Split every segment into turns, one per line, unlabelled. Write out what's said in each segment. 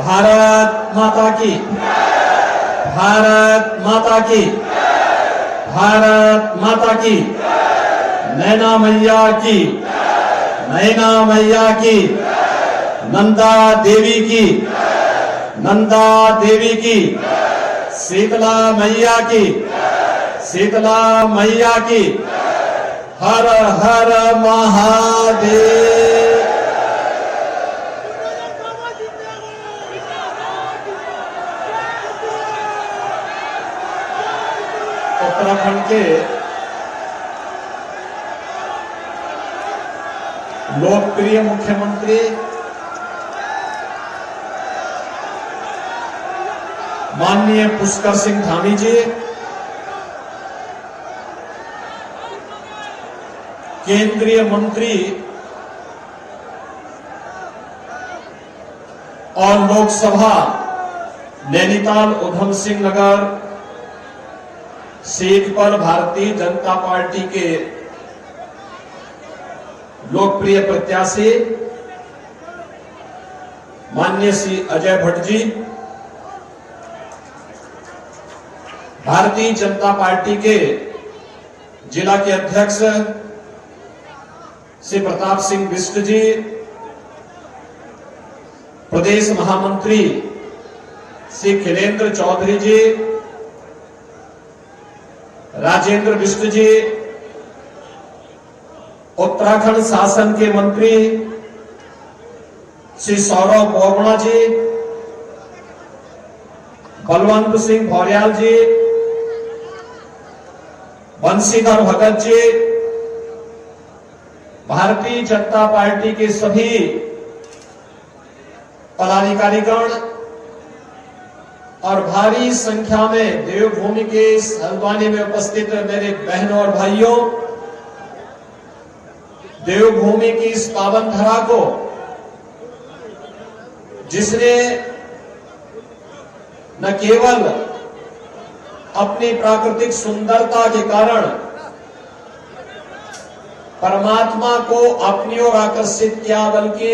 भारत माता की, भारत माता की, भारत माता की, नैना मैया की, नैना मैया की, नंदा देवी की, नंदा देवी की, शीतला मैया की, शीतला मैया की, हर हर महादेव। उत्तराखंड के लोकप्रिय मुख्यमंत्री माननीय पुष्कर सिंह धामी जी, केंद्रीय मंत्री और लोकसभा नैनीताल उधम सिंह नगर सीट पर भारतीय जनता पार्टी के लोकप्रिय प्रत्याशी माननीय श्री अजय भट्ट जी, भारतीय जनता पार्टी के जिला के अध्यक्ष श्री प्रताप सिंह बिष्ट जी, प्रदेश महामंत्री श्री खिलेंद्र चौधरी जी, राजेंद्र बिष्ट जी, उत्तराखंड शासन के मंत्री श्री सौरभ बोगमा जी, बलवंत सिंह भौर्याल जी, बंशीधर भगत जी, भारतीय जनता पार्टी के सभी पदाधिकारीगण और भारी संख्या में देवभूमि के इस हल्द्वानी में उपस्थित मेरे बहनों और भाइयों, देवभूमि की इस पावन धरा को जिसने न केवल अपनी प्राकृतिक सुंदरता के कारण परमात्मा को अपनी ओर आकर्षित किया, बल्कि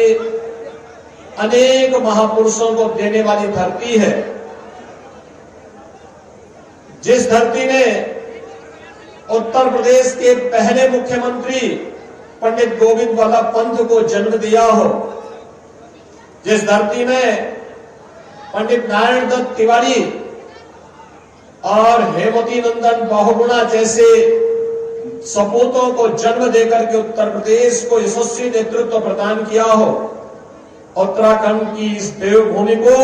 अनेक महापुरुषों को देने वाली धरती है, जिस धरती ने उत्तर प्रदेश के पहले मुख्यमंत्री पंडित गोविंद वल्लभ पंत को जन्म दिया हो, जिस धरती में पंडित नारायण दत्त तिवारी और हेमवती नंदन बहुगुणा जैसे सपूतों को जन्म देकर के उत्तर प्रदेश को यशस्वी नेतृत्व प्रदान किया हो, उत्तराखंड की इस देवभूमि को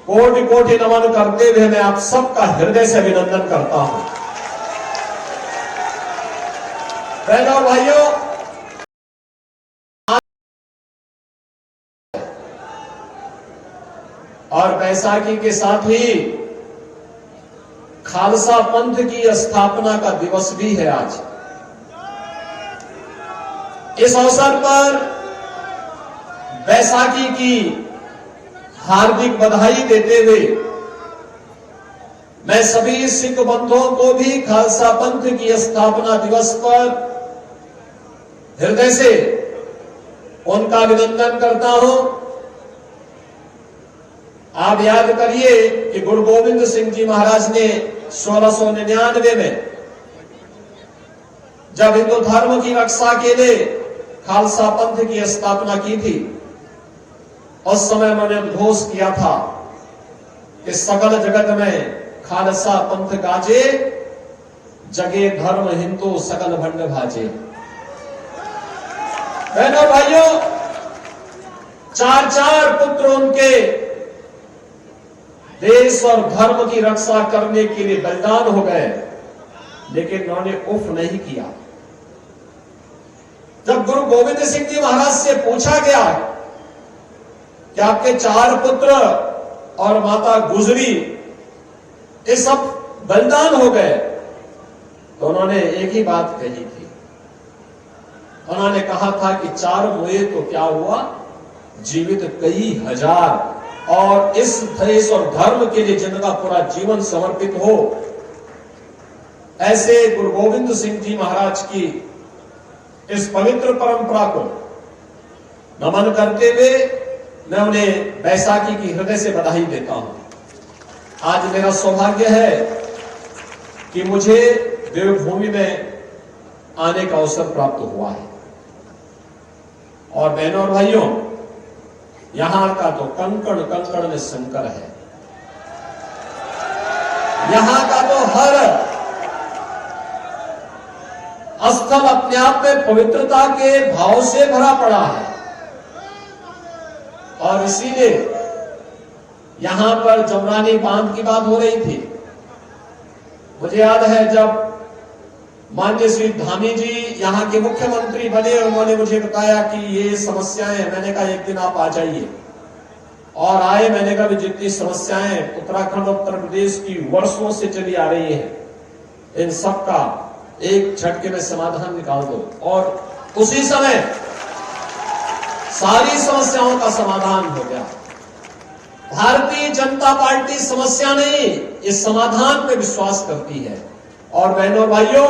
कोटि कोटि नमन करते हुए मैं आप सबका हृदय से अभिनंदन करता हूं। बहनों और भाइयों, और बैसाखी के साथ ही खालसा पंथ की स्थापना का दिवस भी है आज। इस अवसर पर बैसाखी की हार्दिक बधाई देते हुए मैं सभी सिख बंधुओं को भी खालसा पंथ की स्थापना दिवस पर हृदय से उनका अभिनंदन करता हूं। आप याद करिए कि गुरु गोविंद सिंह जी महाराज ने 1699 में जब हिंदू धर्म की रक्षा के लिए खालसा पंथ की स्थापना की थी, उस समय उन्होंने उद्घोष किया था कि सकल जगत में खालसा पंथ गाजे, जगे धर्म हिंदू सकल भंड भाजे। बहनों भाइयों, चार चार पुत्र उनके देश और धर्म की रक्षा करने के लिए बलिदान हो गए, लेकिन उन्होंने उफ नहीं किया। जब गुरु गोविंद सिंह जी महाराज से पूछा गया कि आपके 4 पुत्र और माता गुजरी, ये सब बलिदान हो गए, तो उन्होंने एक ही बात कही थी। उन्होंने कहा था कि 4 हुए तो क्या हुआ, जीवित कई हजार, और इस देश और धर्म के लिए जिनका पूरा जीवन समर्पित हो, ऐसे गुरु गोविंद सिंह जी महाराज की इस पवित्र परंपरा को नमन करते हुए मैं उन्हें बैसाखी की हृदय से बधाई देता हूं। आज मेरा सौभाग्य है कि मुझे देवभूमि में आने का अवसर प्राप्त हुआ है। और बहनों और भाइयों, यहां का तो कंकड़ कंकड़ में शंकर है। यहां का तो हर स्थल अपने आप में पवित्रता के भाव से भरा पड़ा है। और इसीलिए यहां पर जमरानी बांध की बात हो रही थी। मुझे याद है जब माननीय श्री धामी जी यहां के मुख्यमंत्री बने, उन्होंने मुझे बताया कि ये समस्याएं हैं। मैंने कहा एक दिन आप आ जाइए, और आए। मैंने कहा जितनी समस्याएं उत्तराखंड और उत्तर प्रदेश की वर्षों से चली आ रही है, इन सब का एक झटके में समाधान निकाल दो। और उसी समय सारी समस्याओं का समाधान हो गया। भारतीय जनता पार्टी समस्या नहीं, इस समाधान पे विश्वास करती है। और बहनों भाइयों,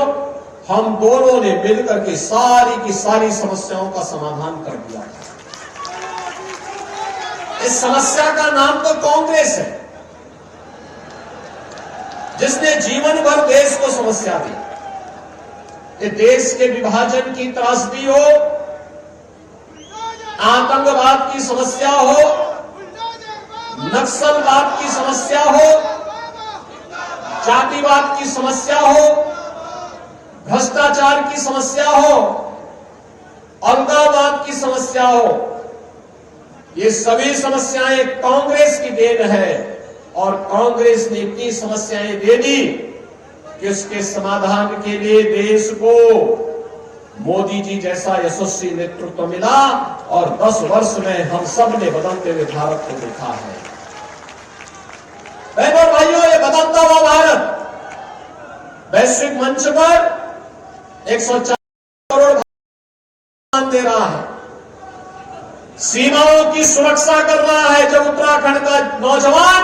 हम दोनों ने मिलकर के सारी की सारी समस्याओं का समाधान कर दिया है। इस समस्या का नाम तो कांग्रेस है, जिसने जीवन भर देश को समस्या दी। कि देश के विभाजन की त्रासदी हो, आतंकवाद की समस्या हो, नक्सलवाद की समस्या हो, जातिवाद की समस्या हो, भ्रष्टाचार की समस्या हो, अलगाववाद की समस्या हो, ये सभी समस्याएं कांग्रेस की देन है। और कांग्रेस ने इतनी समस्याएं दे दी कि उसके समाधान के लिए देश को मोदी जी जैसा यशस्वी नेतृत्व मिला। और 10 वर्ष में हम सब ने बदलते हुए भारत को देखा है। बहनों भाइयों, ये बदलता हुआ भारत वैश्विक मंच पर 140 करोड़ दे रहा है, सीमाओं की सुरक्षा कर रहा है। जब उत्तराखंड का नौजवान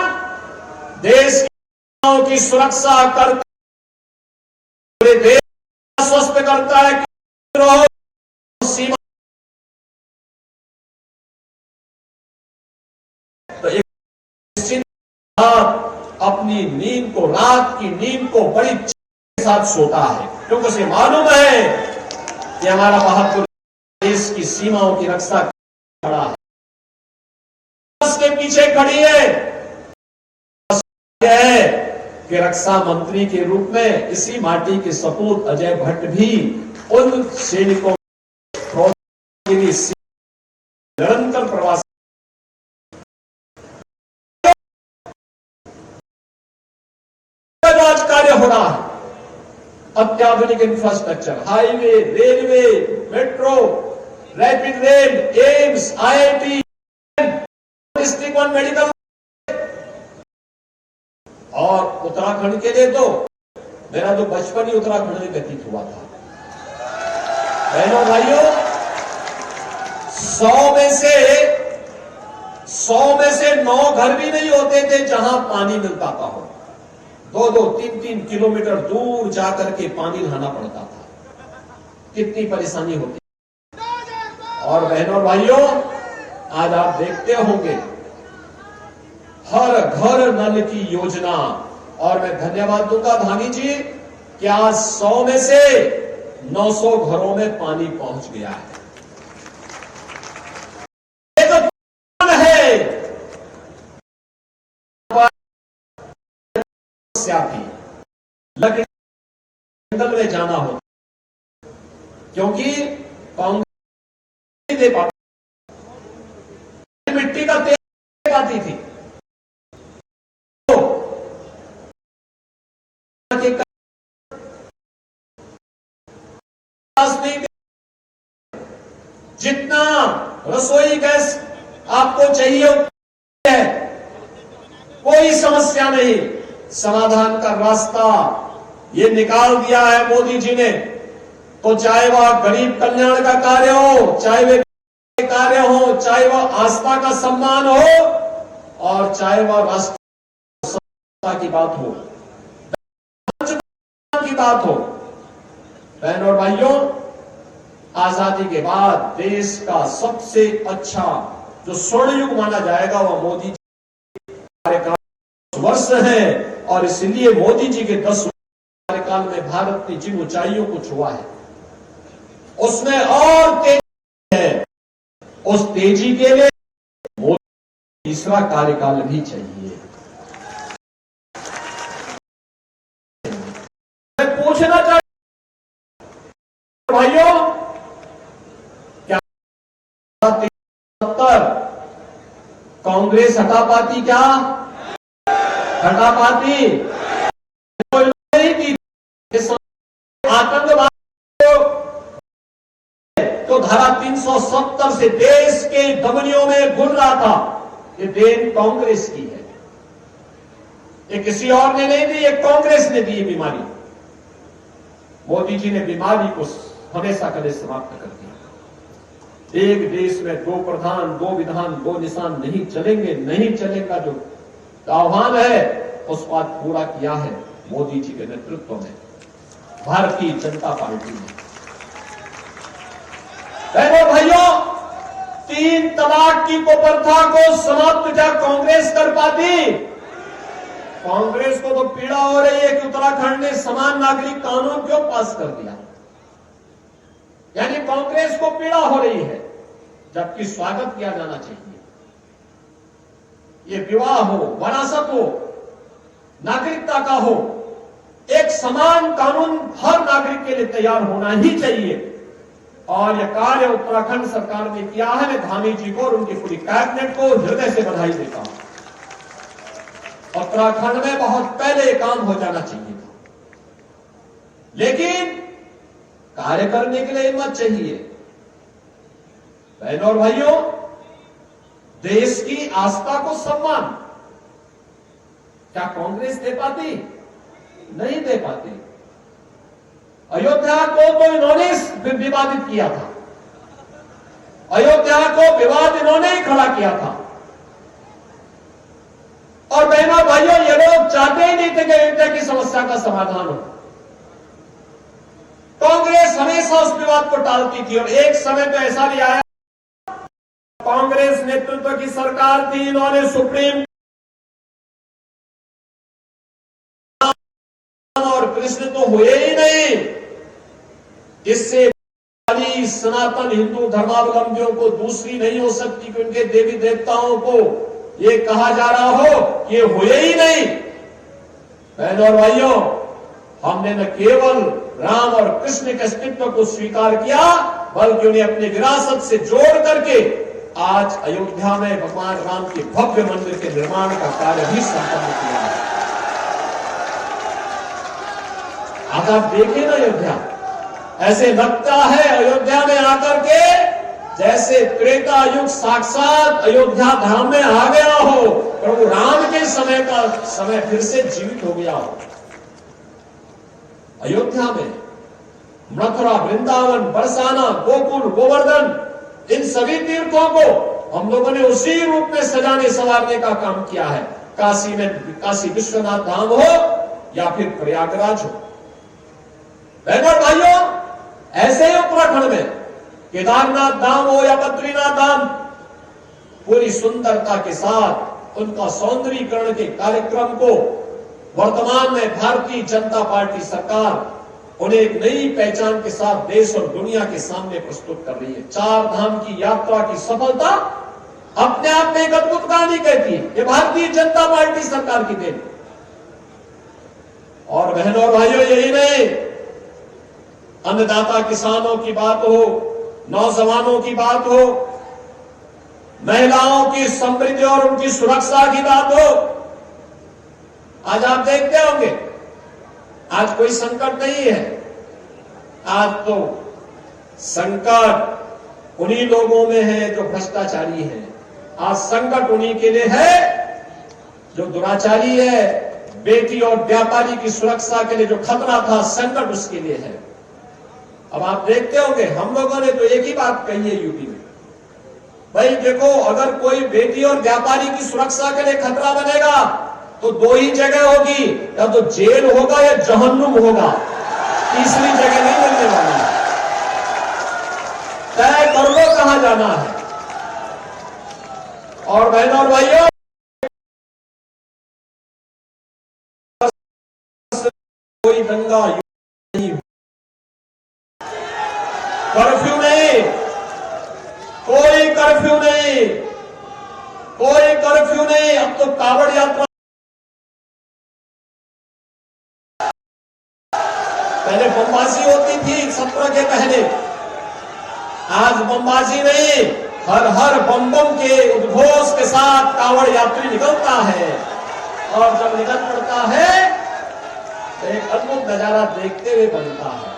देश की सीमाओं की सुरक्षा कर पूरे देश का आश्वस्त करता है कि सीमा, तो एक अपनी नींद को, रात की नींद को बड़ी के साथ सोता है, क्योंकि उसे मालूम है कि हमारा बहादुर देश की सीमाओं की रक्षा खड़ा है, उसके पीछे खड़ी है कि रक्षा मंत्री के रूप में इसी माटी के सपूत अजय भट्ट भी उन सैनिकों के लिए निरंतर प्रवास कार्य हो रहा है। अत्याधुनिक infrastructure, highway, railway, metro, rapid rail, AIIMS, IIT, district one medical. और उत्तराखंड के लिए तो मेरा तो बचपन ही उत्तराखंड में व्यतीत हुआ था। बहनों भाइयों, 100 में से 9 घर भी नहीं होते थे जहां पानी मिल पाता हो। 2-2, 3-3 किलोमीटर दूर जाकर के पानी लाना पड़ता था। कितनी परेशानी होती। और बहनों भाइयों, आज आप देखते होंगे हर घर नल की योजना। और मैं धन्यवाद दूंगा धामी जी कि आज 100 में से 900 घरों में पानी पहुंच गया है। ये तो है लकड़ी जंगल में जाना होता, क्योंकि कांग्रेस दे पाती, मिट्टी का तेल दे पाती थी। जितना रसोई गैस आपको चाहिए है, कोई समस्या नहीं। समाधान का रास्ता ये निकाल दिया है मोदी जी ने। तो चाहे वह गरीब कल्याण का कार्य हो, चाहे वे कार्य हो, चाहे वह आस्था का सम्मान हो, और चाहे वह राष्ट्र की बात हो, की बात हो। बहनों और भाइयों, आजादी के बाद देश का सबसे अच्छा जो स्वर्ण युग माना जाएगा वह मोदी जी कार्यकाल 10 वर्ष है, और इसलिए मोदी जी के 10 कार्यकाल में भारत ने जिन ऊंचाइयों को छुआ है उसमें और तेजी है। उस तेजी के लिए मोदी तीसरा कार्यकाल भी चाहिए। मैं पूछना चाहता भाइयों, क्या 70 कांग्रेस हटा पाती? क्या हटा पाती? नहीं की। आतंकवाद तो धारा 370 से देश के धमनियों में घुल रहा था, ये देन कांग्रेस की है। ये किसी और ने नहीं दी, ये कांग्रेस ने दी ये बीमारी। मोदी जी ने बीमारी को हमेशा के लिए समाप्त कर दिया। एक देश में 2 प्रधान 2 विधान 2 निशान नहीं चलेंगे, नहीं चलेगा जो आह्वान है उस बात पूरा किया है मोदी जी के नेतृत्व में भारतीय जनता पार्टी ने। बहनों भाइयों, 3 तलाक की कुप्रथा को समाप्त क्या कांग्रेस कर पाती? कांग्रेस को तो पीड़ा हो रही है कि उत्तराखंड ने समान नागरिक कानून क्यों पास कर दिया। यानी कांग्रेस को पीड़ा हो रही है, जबकि स्वागत किया जाना चाहिए। ये विवाह हो, वरासत हो, नागरिकता का हो, एक समान कानून हर नागरिक के लिए तैयार होना ही चाहिए। और यह कार्य उत्तराखंड सरकार ने किया है। मैं धामी जी को और उनकी पूरी कैबिनेट को हृदय से बधाई देता हूं। उत्तराखंड में बहुत पहले काम हो जाना चाहिए था, लेकिन कार्य करने के लिए हिम्मत चाहिए। बहनों और भाइयों, देश की आस्था को सम्मान क्या कांग्रेस दे पाती? नहीं दे पाती। अयोध्या को तो इन्होंने विवादित किया था, अयोध्या को विवाद इन्होंने ही खड़ा किया था। और बहनों भाइयों, ये लोग चाहते ही नहीं थे कि अयोध्या की समस्या का समाधान हो। कांग्रेस हमेशा उस विवाद को टालती थी, और एक समय तो ऐसा भी आया कांग्रेस नेतृत्व की सरकार थी, इन्होंने सुप्रीम और कृष्ण तो हुए ही नहीं, इससे सनातन हिंदू धर्मावलंबियों को दूसरी नहीं हो सकती कि उनके देवी देवताओं को ये कहा जा रहा हो कि ये हुए ही नहीं। बहनों और भाइयों, हमने न केवल राम और कृष्ण के अस्तित्व को स्वीकार किया, बल्कि उन्हें अपनी विरासत से जोड़ करके आज अयोध्या में भगवान राम के भव्य मंदिर के निर्माण का कार्य भी संपन्न किया है। आज आप देखिए ना, अयोध्या ऐसे लगता है अयोध्या में आकर के जैसे त्रेता युग साक्षात अयोध्या धाम में आ गया हो, प्रभु राम के समय का समय फिर से जीवित हो गया हो। अयोध्या में मथुरा, वृंदावन, बरसाना, गोकुल, गोवर्धन, इन सभी तीर्थों को हम लोगों ने उसी रूप में सजाने संवारने का काम किया है। काशी में काशी विश्वनाथ धाम हो या फिर प्रयागराज हो। बहनों भाइयों, ऐसे ही उत्तराखंड में केदारनाथ धाम हो या बद्रीनाथ धाम, पूरी सुंदरता के साथ उनका सौंदर्यीकरण के कार्यक्रम को वर्तमान में भारतीय जनता पार्टी सरकार उन्हें एक नई पहचान के साथ देश और दुनिया के सामने प्रस्तुत कर रही है। 4 धाम की यात्रा की सफलता अपने आप में एक अद्भुत कहानी कहती है। ये भारतीय जनता पार्टी सरकार की देन। और बहनों और भाइयों, यही नहीं, अन्नदाता किसानों की बात हो, नौजवानों की बात हो, महिलाओं की समृद्धि और उनकी सुरक्षा की बात हो, आज आप देखते होंगे आज कोई संकट नहीं है। आज तो संकट उन्हीं लोगों में है जो भ्रष्टाचारी है। आज संकट उन्हीं के लिए है जो दुराचारी है। बेटी और व्यापारी की सुरक्षा के लिए जो खतरा था, संकट उसके लिए है। अब आप देखते होंगे, हम लोगों ने तो एक ही बात कही है यूपी में, भाई देखो, अगर कोई बेटी और व्यापारी की सुरक्षा के लिए खतरा बनेगा तो 2 ही जगह होगी, या तो जेल होगा या जहन्नुम होगा, तीसरी जगह नहीं मिलने वाली। तय कर लो कहां जाना है। और बहनों और भाइयों, कोई दंगा नहीं, कर्फ्यू नहीं, कोई कर्फ्यू नहीं, कोई कर्फ्यू नहीं। अब तो कावड़ यात्रा, पहले बमबाजी होती थी 17 के पहले, आज बमबाजी नहीं, हर हर बम बम के उद्घोष के साथ कावड़ यात्री निकलता है। और जब निकल पड़ता है तो एक अद्भुत नजारा देखते हुए बनता है।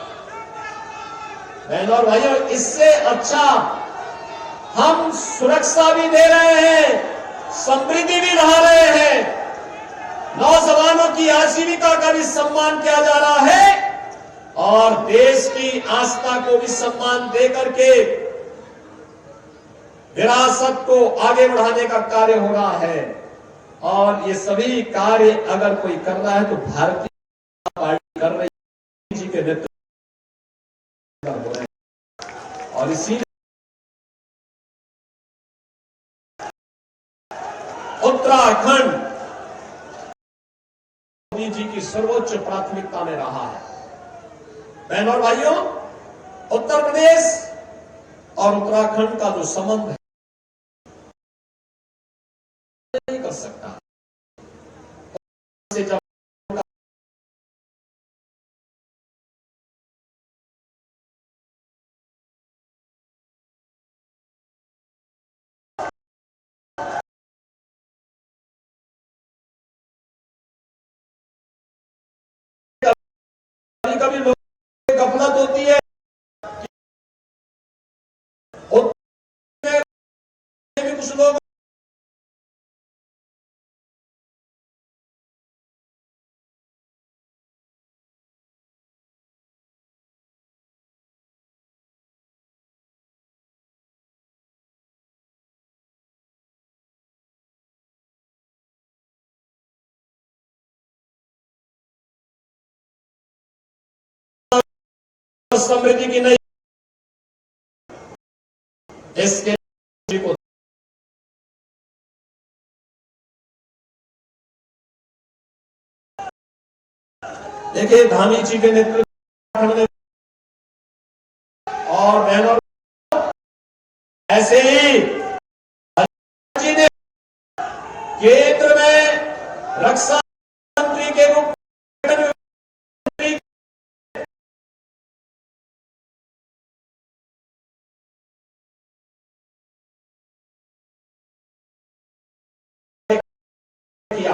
बहनों और भाइयों, इससे अच्छा हम सुरक्षा भी दे रहे हैं, समृद्धि भी ला रहे हैं, नौजवानों की आजीविका का भी सम्मान किया जा रहा है और देश की आस्था को भी सम्मान दे करके विरासत को आगे बढ़ाने का कार्य हो रहा है। और ये सभी कार्य अगर कोई कर रहा है तो भारतीय जनता पार्टी कर रही है, जी के नेतृत्व हो रहे हैं। और इसी उत्तराखंड मोदी जी की सर्वोच्च प्राथमिकता में रहा है। बहनों और भाइयों, उत्तर प्रदेश और उत्तराखंड का जो संबंध है नहीं कर सकता। जब कभी लोगों की गफलत होती है, भी कुछ लोग समृद्धि की नहीं, इसके को देखिए धामी जी के नेतृत्व में और बहनों ऐसे ही जी ने केंद्र में रक्षा मंत्री के रूप में किया।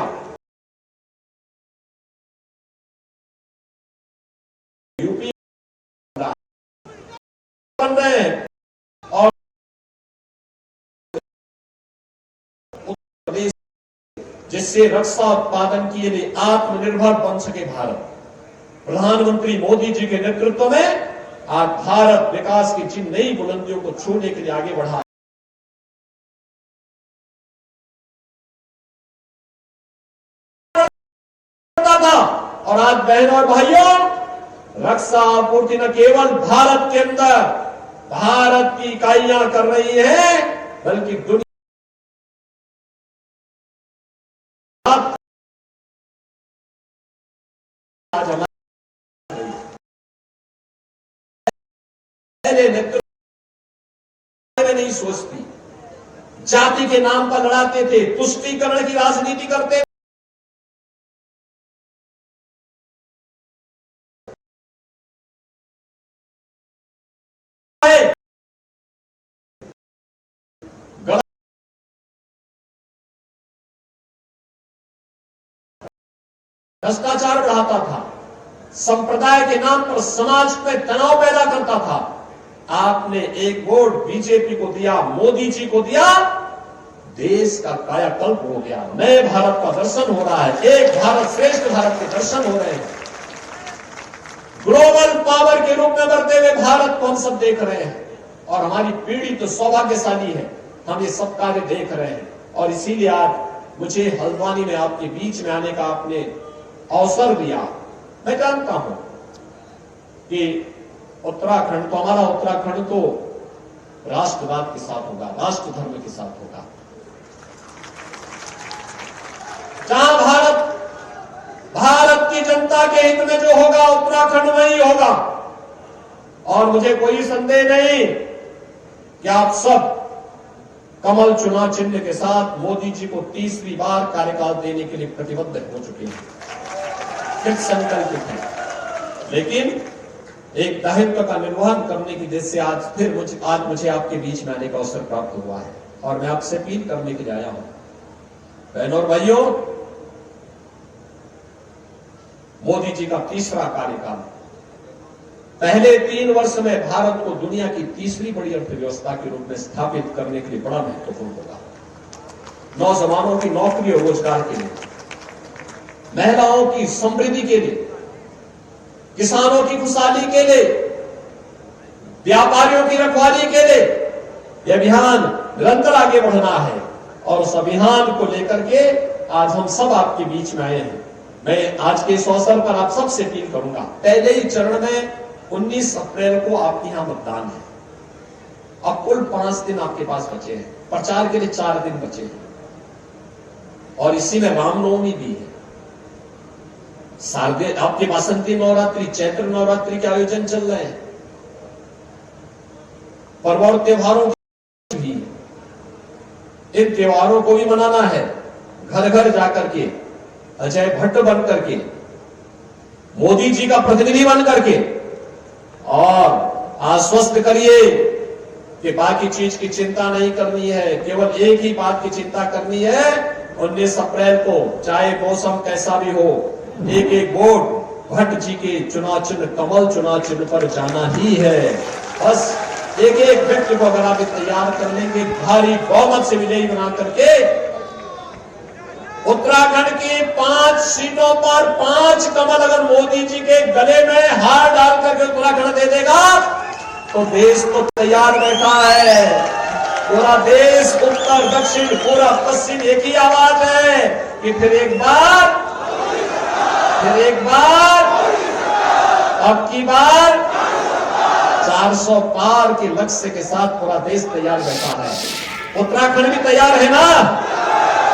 यूपी बन रहे हैं और उत्तर प्रदेश जिससे रक्षा उत्पादन के लिए आत्मनिर्भर बन सके भारत। प्रधानमंत्री मोदी जी के नेतृत्व में आज भारत विकास की जिन नई बुलंदियों को छूने के लिए आगे बढ़ा था। और आज बहनों और भाइयों, रक्षा आपूर्ति न केवल भारत के अंदर भारत की इकाइयां कर रही है, बल्कि दुनिया आज हमारे नेतृत्व में नहीं सोचती, जाति के नाम पर लड़ाते थे, तुष्टीकरण की राजनीति करते थे। भ्रष्टाचार बढ़ाता था, संप्रदाय के नाम पर समाज में तनाव पैदा करता था। आपने एक वोट बीजेपी को दिया, मोदी जी को दिया, देश का कायाकल्प हो गया, नए भारत का दर्शन हो रहा है, एक भारत श्रेष्ठ भारत के दर्शन हो रहे हैं। ग्लोबल पावर के रूप में बढ़ते हुए भारत को हम सब देख रहे हैं और हमारी पीढ़ी तो सौभाग्यशाली है, हम ये सब कार्य देख रहे हैं। और इसीलिए आज मुझे हल्द्वानी में आपके बीच में आने का आपने अवसर दिया। मैं जानता हूं कि उत्तराखंड तो हमारा उत्तराखंड तो राष्ट्रवाद के साथ होगा, राष्ट्र धर्म के साथ होगा। जहां भारत की जनता के हित में जो होगा उत्तराखंड में ही होगा। और मुझे कोई संदेह नहीं कि आप सब कमल चुनाव चिन्ह के साथ मोदी जी को तीसरी बार कार्यकाल देने के लिए प्रतिबद्ध हो चुके हैं, फिर संकल्पित हैं। लेकिन एक दायित्व का निर्वहन करने की वजह से आज मुझे आपके बीच में आने का अवसर प्राप्त हुआ है और मैं आपसे अपील करने के लिए आया हूं। बहनों और भाइयों, मोदी जी का तीसरा कार्यकाल पहले 3 वर्ष में भारत को दुनिया की तीसरी बड़ी अर्थव्यवस्था के रूप में स्थापित करने के लिए बड़ा महत्वपूर्ण होगा। नौजवानों की नौकरी और रोजगार के लिए, महिलाओं की समृद्धि के लिए, किसानों की खुशहाली के लिए, व्यापारियों की रखवाली के लिए यह अभियान निरंतर आगे बढ़ना है। और उस अभियान को लेकर के आज हम सब आपके बीच में आए हैं। मैं आज के इस अवसर पर आप सबसे अपील करूंगा, पहले ही चरण में 19 अप्रैल को आपके यहां मतदान है। अब कुल 5 दिन आपके पास बचे हैं, प्रचार के लिए 4 दिन बचे हैं और इसी में रामनवमी भी है। शारदीय आपके वासंती नवरात्रि, चैत्र नवरात्रि के आयोजन चल रहे हैं। पर्व और त्योहारों भी, इन त्योहारों को भी मनाना है। घर घर जाकर के अजय भट्ट बन करके, मोदी जी का प्रतिनिधि बन करके और आश्वस्त करिए कि बाकी चीज की चिंता नहीं करनी है, केवल एक ही बात की चिंता करनी है। 19 अप्रैल को चाहे मौसम कैसा भी हो, एक एक वोट भट्ट जी के चुनाव चिन्ह, कमल चुनाव चिन्ह पर जाना ही है। बस एक एक व्यक्ति को अगर आप तैयार कर लेंगे, भारी बहुमत से विजयी बना करके उत्तराखंड की 5 सीटों पर 5 कमल अगर मोदी जी के गले में हार डाल करके उत्तराखंड दे देगा तो देश तो तैयार बैठा है। पूरा देश, उत्तर दक्षिण पूरा पश्चिम एक ही आवाज है कि फिर एक बार, अब की बार 400 पार के लक्ष्य के साथ पूरा देश तैयार बैठा है। उत्तराखंड भी तैयार है ना?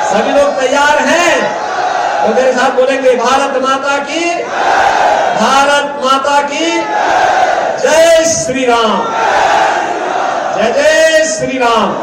सभी लोग तैयार हैं तो मेरे साथ बोलेंगे, भारत माता की, भारत माता की जय श्री राम, जय जय श्री राम।